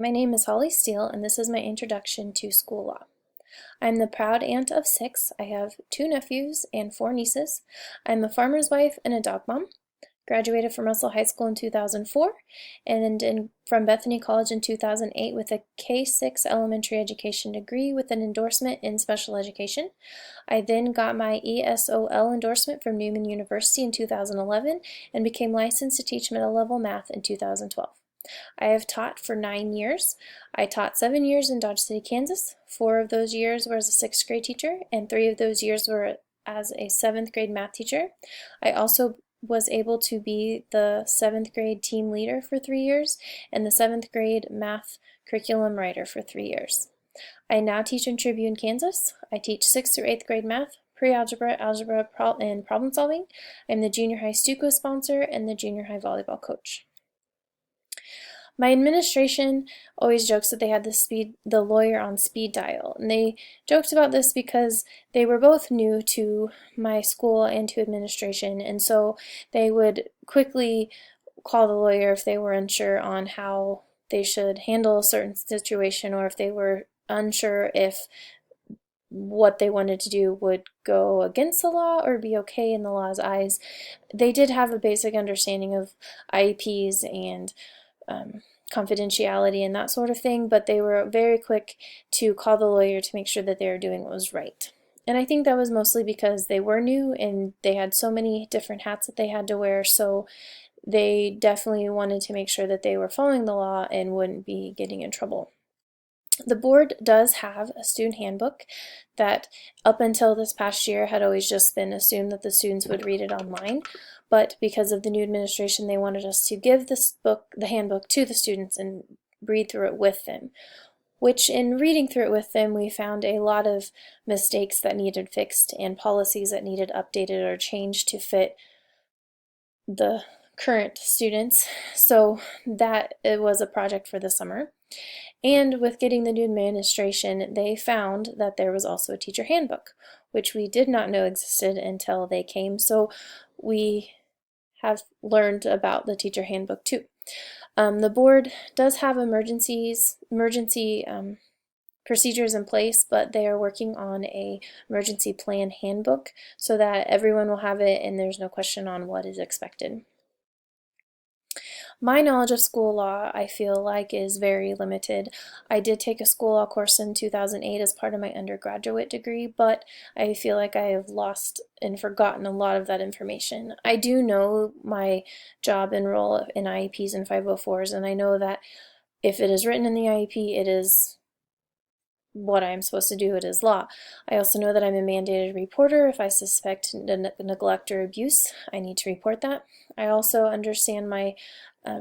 My name is Holly Steele, and this is my introduction to school law. I'm the proud aunt of 6. I have 2 nephews and 4 nieces. I'm a farmer's wife and a dog mom. Graduated from Russell High School in 2004 and from Bethany College in 2008 with a K-6 elementary education degree with an endorsement in special education. I then got my ESOL endorsement from Newman University in 2011 and became licensed to teach middle-level math in 2012. I have taught for 9 years. I taught 7 years in Dodge City, Kansas. 4 of those years were as a 6th grade teacher, and 3 of those years were as a 7th grade math teacher. I also was able to be the 7th grade team leader for 3 years and the 7th grade math curriculum writer for 3 years. I now teach in Tribune, Kansas. I teach 6th through 8th grade math, pre-algebra, algebra, and problem solving. I'm the junior high Stuco sponsor and the junior high volleyball coach. My administration always jokes that they had the lawyer on speed dial, and they joked about this because they were both new to my school and to administration, and so they would quickly call the lawyer if they were unsure on how they should handle a certain situation, or if they were unsure if what they wanted to do would go against the law or be okay in the law's eyes. They did have a basic understanding of IEPs and confidentiality and that sort of thing, but they were very quick to call the lawyer to make sure that they were doing what was right. And I think that was mostly because they were new and they had so many different hats that they had to wear, so they definitely wanted to make sure that they were following the law and wouldn't be getting in trouble. The board does have a student handbook that up until this past year had always just been assumed that the students would read it online, but because of the new administration they wanted us to give this book, the handbook, to the students and read through it with them, which in reading through it with them we found a lot of mistakes that needed fixed and policies that needed updated or changed to fit the current students, so that it was a project for the summer. And with getting the new administration, they found that there was also a teacher handbook, which we did not know existed until they came, so we have learned about the teacher handbook too. The board does have emergency procedures in place, but they are working on a emergency plan handbook so that everyone will have it and there's no question on what is expected. My knowledge of school law, I feel like, is very limited. I did take a school law course in 2008 as part of my undergraduate degree, but I feel like I have lost and forgotten a lot of that information. I do know my job and role in IEPs and 504s, and I know that if it is written in the IEP, it is what I'm supposed to do. It is law. I also know that I'm a mandated reporter. If I suspect neglect or abuse, I need to report that. I also understand my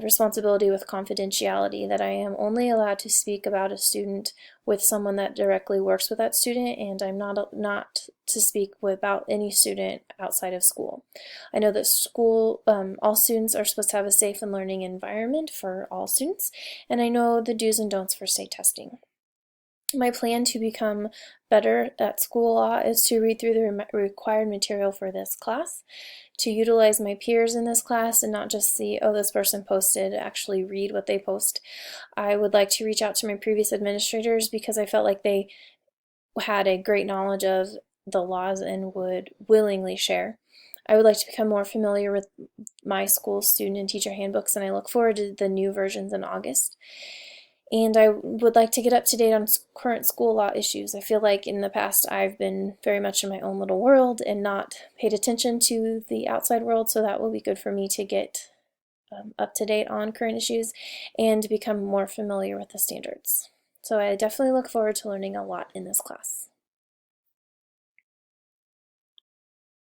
responsibility with confidentiality, that I am only allowed to speak about a student with someone that directly works with that student, and I'm not to speak about any student outside of school. I know that all students are supposed to have a safe and learning environment for all students, and I know the do's and don'ts for state testing. My plan to become better at school law is to read through the required material for this class, to utilize my peers in this class and not just see, oh, this person posted, actually read what they post. I would like to reach out to my previous administrators because I felt like they had a great knowledge of the laws and would willingly share. I would like to become more familiar with my school's student and teacher handbooks, and I look forward to the new versions in August. And I would like to get up to date on current school law issues. I feel like in the past I've been very much in my own little world and not paid attention to the outside world, so that will be good for me to get up to date on current issues and become more familiar with the standards. So I definitely look forward to learning a lot in this class.